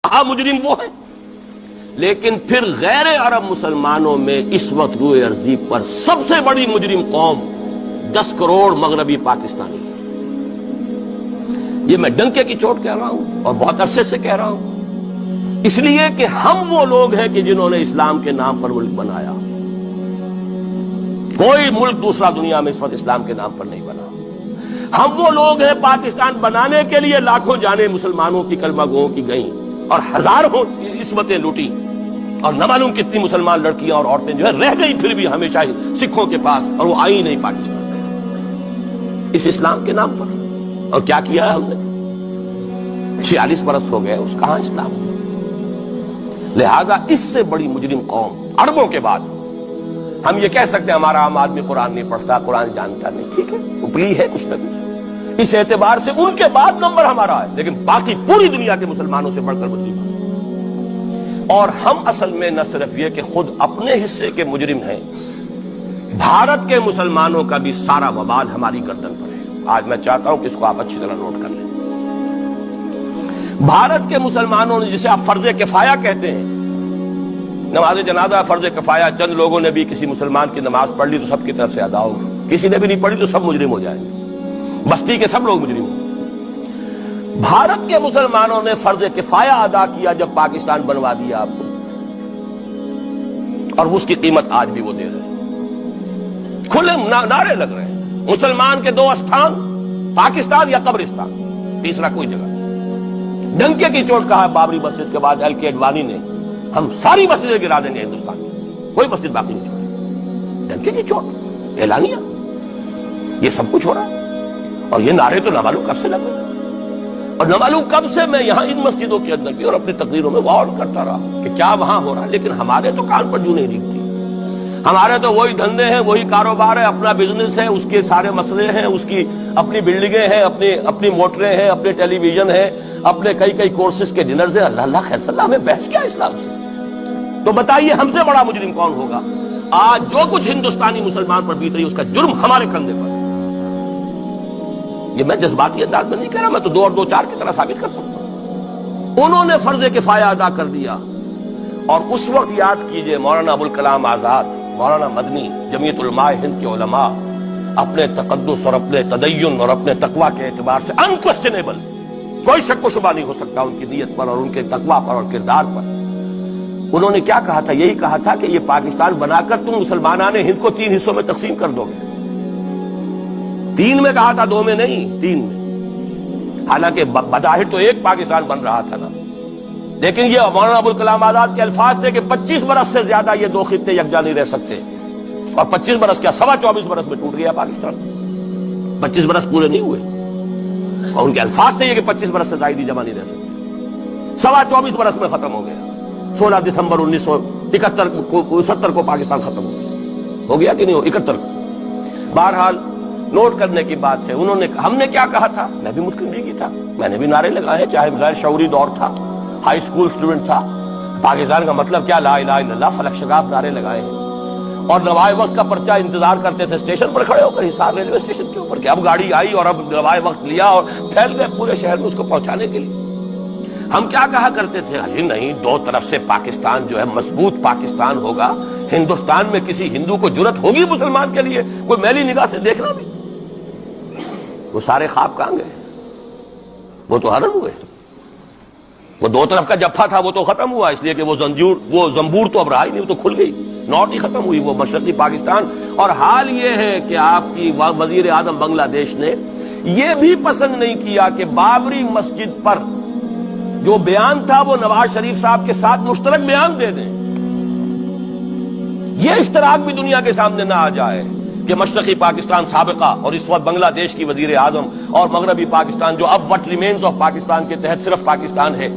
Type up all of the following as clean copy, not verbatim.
مجرم وہ ہے، لیکن پھر غیر عرب مسلمانوں میں اس وقت روئے ارضی پر سب سے بڑی مجرم قوم 10 کروڑ مغربی پاکستانی ہے۔ یہ میں ڈنکے کی چوٹ کہہ رہا ہوں اور بہت عرصے سے کہہ رہا ہوں، اس لیے کہ ہم وہ لوگ ہیں کہ جنہوں نے اسلام کے نام پر ملک بنایا۔ کوئی ملک دوسرا دنیا میں اس وقت اسلام کے نام پر نہیں بنا۔ ہم وہ لوگ ہیں، پاکستان بنانے کے لیے لاکھوں جانیں مسلمانوں کی کلمہ گوؤں کی گئیں اور ہزاروں عصمتیں لوٹی، اور نہ معلوم کتنی مسلمان لڑکیاں اور عورتیں جو ہے رہ گئی پھر بھی ہمیشہ سکھوں کے پاس، اور وہ آئی نہیں پاکستان اس اسلام کے نام پر۔ اور کیا کیا ہے ہم نے؟ 46 برس ہو گئے، اس کہاں اسلام ہے؟ لہذا اس سے بڑی مجرم قوم عربوں کے بعد ہم یہ کہہ سکتے ہیں ہمارا عام آدمی قرآن نہیں پڑھتا، قرآن جانتا نہیں، ٹھیک ہے، اپلی ہے کچھ نہ کچھ، اس اعتبار سے ان کے بعد نمبر ہمارا ہے، لیکن باقی پوری دنیا کے مسلمانوں سے بڑھ کر مجرم ہیں۔ اور ہم اصل میں نہ صرف یہ کہ خود اپنے حصے کے مجرم ہیں، بھارت کے مسلمانوں کا بھی سارا وبال ہماری گردن پر ہے۔ آج میں چاہتا ہوں کہ اس کو آپ اچھی طرح نوٹ کر لیں۔ بھارت کے مسلمانوں نے، جسے آپ فرض کفایہ کہتے ہیں، نماز جنازہ فرض کفایہ، چند لوگوں نے بھی کسی مسلمان کی نماز پڑھ لی تو سب کی طرف سے ادا ہوگی، کسی نے بھی نہیں پڑھی تو سب مجرم ہو جائیں گے، بستی کے سب لوگ مجرم ہوں۔ بھارت کے مسلمانوں نے فرض کفایہ ادا کیا جب پاکستان بنوا دیا آپ کو، اور اس کی قیمت آج بھی وہ دے رہے ہیں۔ کھلے نعرے لگ رہے ہیں، مسلمان کے 2 استھان، پاکستان یا قبرستان، تیسرا کوئی جگہ۔ ڈنکے کی چوٹ کہا بابری مسجد کے بعد ایل کے اڈوانی نے، ہم ساری مسجدیں گرا دیں گے ہندوستان میں، کوئی مسجد باقی نہیں چھوڑیں۔ ڈنکے کی چوٹ، اعلانیہ، یہ سب کچھ ہو رہا ہے، اور یہ نعرے تو نہ معلوم کب سے لگ رہے ہیں، اور نہ معلوم کب سے میں یہاں ان مسجدوں کے اندر بھی اور اپنی تقریروں میں غور کرتا رہا کہ کیا وہاں ہو رہا ہے، لیکن ہمارے تو کان پر جوں نہیں دکھتی۔ ہمارے تو وہی دھندے ہیں، وہی کاروبار ہے، اپنا بزنس ہے، اس کے سارے مسئلے ہیں، اس کی اپنی بلڈنگیں ہیں، اپنی موٹریں ہیں، اپنے ٹیلی ویژن ہیں، اپنے کئی کورسز کے ڈنرز ہیں۔ اللہ خیر صلی اللہ، ہمیں بحث کیا اسلام سے؟ تو بتائیے ہم سے بڑا مجرم کون ہوگا؟ آج جو کچھ ہندوستانی مسلمان پر بیت رہی ہے اس کا جرم ہمارے کندھے پر۔ یہ میں جذباتی انداز میں نہیں کہہ رہا، میں تو 2 اور 2 4 کی طرح ثابت کر سکتا ہوں۔ انہوں نے فرض کفایہ ادا کر دیا، اور اس وقت یاد کیجئے مولانا ابوالکلام آزاد، مولانا مدنی، جمعیت علماء ہند کے علماء اپنے تقدس اور اپنے تدین اور اپنے تقوی کے اعتبار سے انکوسچنیبل، کوئی شک و شبہ نہیں ہو سکتا ان کی نیت پر اور ان کے تقوی پر اور کردار پر۔ انہوں نے کیا کہا تھا؟ یہی کہا تھا کہ یہ پاکستان بنا کر تم مسلمانان ہند کو 3 حصوں میں تقسیم کر دو گے۔ 3 میں کہا تھا، 2 میں نہیں، 3 میں۔ حالانکہ بظاہر تو ایک پاکستان بن رہا تھا نا، لیکن یہ مولانا ابوالکلام آزاد کے الفاظ تھے کہ 25 برس سے زیادہ یہ 2 خطے یکجا نہیں رہ سکتے، اور 25 برس کیا، 24.25 برس میں ٹوٹ گیا پاکستان۔ 25 برس پورے نہیں ہوئے، اور ان کے الفاظ تھے یہ کہ 25 برس سے زائد جمع نہیں رہ سکتے۔ 24.25 برس میں ختم ہو گیا۔ 16 دسمبر 1971 کو پاکستان ختم ہو گیا کہ نہیں ہو؟ 71 کو۔ بہرحال نوٹ کرنے کی بات ہے، ہم نے کیا کہا تھا؟ میں بھی مسلم لیگی تھا، میں نے بھی نعرے لگائے، چاہے غیر شعوری دور تھا، ہائی اسکول اسٹوڈنٹ تھا۔ پاکستان کا مطلب کیا، لا الہ الا اللہ، فلک شگاف نعرے لگائے ہیں، اور نوائے وقت کا پرچہ انتظار کرتے تھے اسٹیشن پر کھڑے ہو کر، حصار ریلوے اسٹیشن کے اوپر، کہ اب گاڑی آئی اور اب نوائے وقت لیا اور پھیل گئے پورے شہر میں اس کو پہنچانے کے لیے۔ ہم کیا کہا کرتے تھے؟ ارے نہیں، 2 طرف سے پاکستان جو ہے مضبوط پاکستان ہوگا، ہندوستان میں کسی ہندو کو جرت ہوگی مسلمان کے لیے کوئی میلی نگاہ سے دیکھنا بھی؟ وہ سارے خواب کہاں گئے؟ وہ تو حرم ہوئے۔ وہ 2 طرف کا جفا تھا وہ تو ختم ہوا، اس لیے کہ وہ زنبور تو اب رہا ہی نہیں، وہ تو کھل گئی، نوٹ ہی ختم ہوئی وہ مشرقی پاکستان۔ اور حال یہ ہے کہ آپ کی وزیر اعظم بنگلہ دیش نے یہ بھی پسند نہیں کیا کہ بابری مسجد پر جو بیان تھا وہ نواز شریف صاحب کے ساتھ مشترک بیان دے دیں۔ یہ اشتراک بھی دنیا کے سامنے نہ آ جائے کہ مشرقی پاکستان سابقہ اور اس وقت بنگلہ دیش کی وزیر اعظم اور مغربی پاکستان جو اب وٹ ریمینز آف پاکستان کے تحت صرف پاکستان ہے،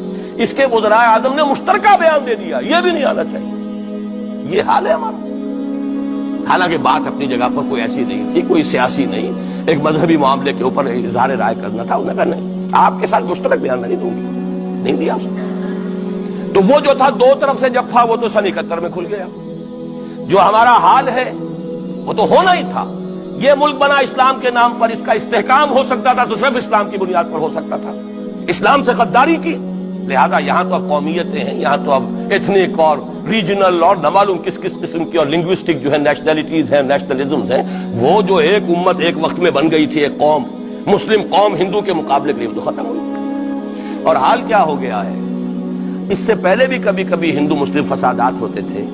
اس کے وزراء اعظم نے مشترکہ بیان دے دیا۔ یہ بھی نہیں آنا چاہیے۔ یہ حال ہے ہمارا۔ حالانکہ بات اپنی جگہ پر کوئی ایسی نہیں تھی، کوئی سیاسی نہیں، ایک مذہبی معاملے کے اوپر اظہار رائے کرنا تھا۔ انہوں نے کہا نہیں، آپ کے ساتھ مشترک بیان نہیں دوں گی، نہیں دیا اس نے۔ تو وہ جو تھا 2 طرف سے جفا، وہ تو سن 71 میں کھل گیا۔ جو ہمارا حال ہے وہ تو ہونا ہی تھا۔ یہ ملک بنا اسلام کے نام پر، اس کا استحکام ہو سکتا تھا تو صرف اسلام کی بنیاد پر ہو سکتا تھا۔ اسلام سے غداری کی لہذا یہاں تو اب قومیتیں ہیں، یہاں تو اب ایتھنک اور ریجنل اور نہ معلوم کس کس قسم کی اور لنگوسٹک جو ہے نیشنلٹیز ہیں، نیشنلزمز ہیں، وہ جو ایک امت ایک وقت میں بن گئی تھی، ایک قوم مسلم قوم ہندو کے مقابلے کے لیے تو ختم ہوئی۔ اور حال کیا ہو گیا ہے، اس سے پہلے بھی کبھی کبھی ہندو مسلم فسادات ہوتے تھے،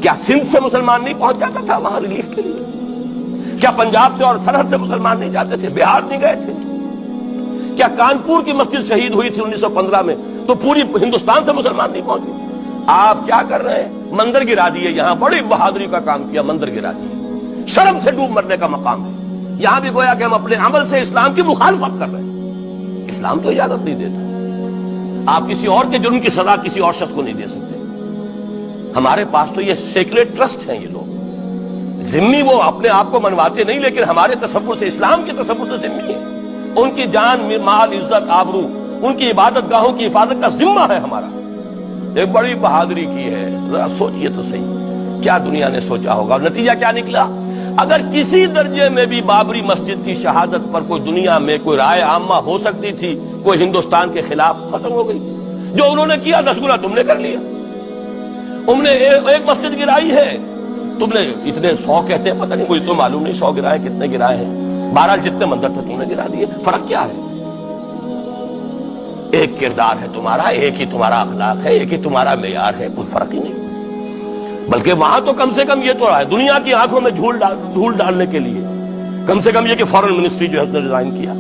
کیا سندھ سے مسلمان نہیں پہنچ جاتا تھا وہاں ریلیف کے لیے؟ کیا پنجاب سے اور سرحد سے مسلمان نہیں جاتے تھے؟ بہار نہیں گئے تھے؟ کیا کانپور کی مسجد شہید ہوئی تھی 1915 میں تو پوری ہندوستان سے مسلمان نہیں پہنچے؟ آپ کیا کر رہے ہیں؟ مندر گرا دیے، یہاں بڑی بہادری کا کام کیا، مندر گرا دیے، شرم سے ڈوب مرنے کا مقام ہے۔ یہاں بھی گویا کہ ہم اپنے عمل سے اسلام کی مخالفت کر رہے ہیں، اسلام تو اجازت نہیں دیتا، آپ کسی اور کے جرم کی سزا کسی اور شخص کو نہیں دے سکتے۔ ہمارے پاس تو یہ سیکریٹ ٹرسٹ ہیں، یہ لوگ ذمہ وہ اپنے آپ کو منواتے نہیں، لیکن ہمارے تصور سے، اسلام کے تصور سے ذمہ ہے، ان کی جان مال عزت آبرو ان کی عبادت گاہوں کی حفاظت کا ذمہ ہے ہمارا۔ ایک بڑی بہادری کی ہے، ذرا سوچئے تو صحیح کیا دنیا نے سوچا ہوگا، اور نتیجہ کیا نکلا؟ اگر کسی درجے میں بھی بابری مسجد کی شہادت پر کوئی دنیا میں کوئی رائے عامہ ہو سکتی تھی کوئی ہندوستان کے خلاف، ختم ہو گئی۔ جو انہوں نے کیا 10 گنا تم نے کر لیا۔ تم نے ایک مسجد گرائی ہے، تم نے اتنے 100 کہتے ہیں، پتہ نہیں مجھے تو معلوم نہیں 100 گرائے کتنے گرائے ہیں، بہرحال جتنے مندر تھے تم نے گرا دیے۔ فرق کیا ہے؟ ایک کردار ہے تمہارا، ایک ہی تمہارا اخلاق ہے، ایک ہی تمہارا معیار ہے، کوئی فرق ہی نہیں۔ بلکہ وہاں تو کم سے کم یہ تو رہا ہے، دنیا کی آنکھوں میں دھول ڈالنے کے لیے کم سے کم یہ کہ فارن منسٹری جو ہے اس نے ریزائن کیا،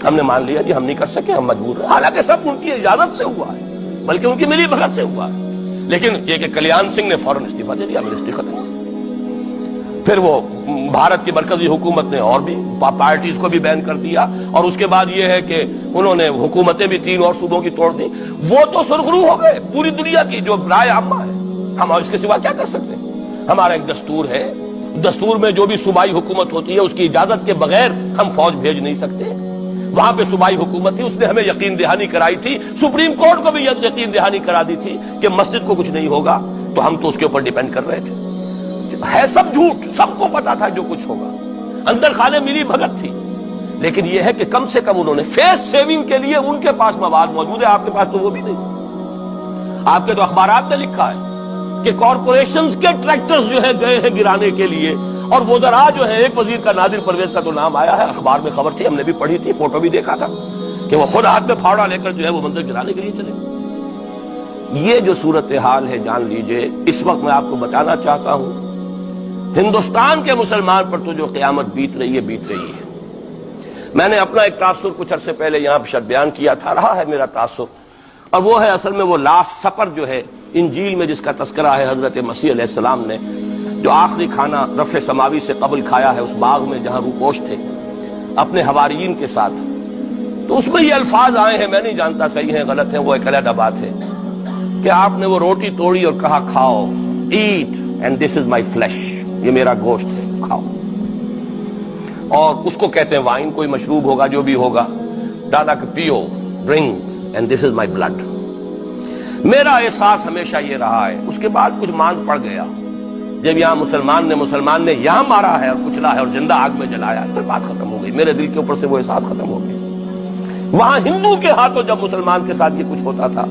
ہم نے مان لیا جی ہم نہیں کر سکے، ہم مجبور ہیں، حالانکہ سب ان کی اجازت سے ہوا ہے، بلکہ ان کی ملی بھگت سے ہوا ہے۔ لیکن یہ کہ کلیان سنگھ نے فوراً استعفیٰ دے دیا، منسٹری ختم۔ پھر وہ بھارت کی مرکزی حکومت نے اور بھی پارٹیز کو بھی بین کر دیا، اور اس کے بعد یہ ہے کہ انہوں نے حکومتیں بھی 3 اور صوبوں کی توڑ دی۔ وہ تو سرخرو ہو گئے پوری دنیا کی جو رائے عامہ ہے، ہم اس کے سوا کیا کر سکتے ہیں؟ ہمارا ایک دستور ہے، دستور میں جو بھی صوبائی حکومت ہوتی ہے اس کی اجازت کے بغیر ہم فوج بھیج نہیں سکتے۔ وہاں پہ صوبائی حکومت تھی، اس نے ہمیں یقین دہانی کرائی تھی، سپریم کورٹ کو بھی یقین دہانی کرا دی تھی کہ مسجد کو کچھ نہیں ہوگا، تو ہم تو اس کے اوپر ڈیپینڈ کر رہے تھے۔ ہے سب جھوٹ، سب کو پتا تھا جو کچھ ہوگا، اندر خانے ملی بھگت تھی، لیکن یہ ہے کہ کم سے کم انہوں نے فیس سیونگ کے لیے ان کے پاس مواد موجود ہے، آپ کے پاس تو وہ بھی نہیں۔ آپ کے تو اخبارات نے لکھا ہے کہ کارپوریشنز کے ٹریکٹرز جو ہے گئے ہیں گرانے کے لیے، اور وہ ذرا جو ہے ایک وزیر کا نادر پرویز کا تو نام آیا ہے، اخبار میں خبر تھی، ہم نے بھی پڑھی تھی، فوٹو بھی دیکھا تھا کہ وہ خود ہاتھ میں پھاوڑا لے کر جو ہے وہ مندر گرانے کے لیے چلے۔ یہ جو صورتحال ہے جان لیجئے، اس وقت میں آپ کو بتانا چاہتا ہوں ہندوستان کے مسلمان پر تو جو قیامت بیت رہی ہے۔ میں نے اپنا ایک تاثر کچھ عرصے پہلے یہاں پہ بیان کیا تھا، رہا ہے میرا تاثر، اور وہ ہے اصل میں وہ لاسٹ سپر جو ہے انجیل میں جس کا تذکرہ ہے حضرت مسیح علیہ السلام نے جو آخری کھانا رفع سماوی سے قبل کھایا ہے اس باغ میں جہاں روپوش تھے اپنے حواریین کے ساتھ۔ تو اس میں یہ الفاظ آئے ہیں، میں نہیں جانتا صحیح ہیں غلط ہیں، وہ ایک علیحدہ بات ہے، کہ آپ نے وہ روٹی توڑی اور کہا کھاؤ، eat and this is my flesh, یہ میرا گوشت ہے، کھاؤ۔ اور اس کو کہتے ہیں وائن، کوئی مشروب ہوگا جو بھی ہوگا، ڈالا کہ پیو، drink and this is my blood. میرا احساس ہمیشہ یہ رہا ہے، اس کے بعد کچھ مان پڑ گیا، جب یہاں مسلمان نے یہاں مارا ہے اور کچلا ہے اور زندہ آگ میں جلایا، پھر بات ختم ہو گئی، میرے دل کے اوپر سے وہ احساس ختم ہو گیا۔ وہاں ہندو کے ہاتھوں جب مسلمان کے ساتھ یہ کچھ ہوتا تھا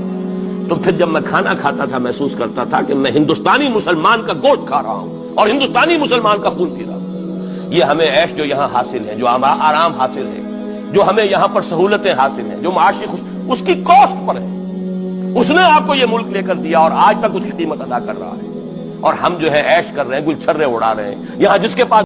تو پھر جب میں کھانا کھاتا تھا محسوس کرتا تھا کہ میں ہندوستانی مسلمان کا گوشت کھا رہا ہوں اور ہندوستانی مسلمان کا خون پی رہا ہوں۔ یہ ہمیں عیش جو یہاں حاصل ہے، جو آرام حاصل ہے، جو ہمیں یہاں پر سہولتیں حاصل ہیں، جو معاشی اس کی کاسٹ پر ہے۔ اس نے آپ کو یہ ملک لے کر دیا اور آج تک اس کی قیمت ادا کر رہا ہے، اور ہم جو ہے عیش کر رہے ہیں، گل چھرے اڑا رہے ہیں۔ یہاں جس کے پاس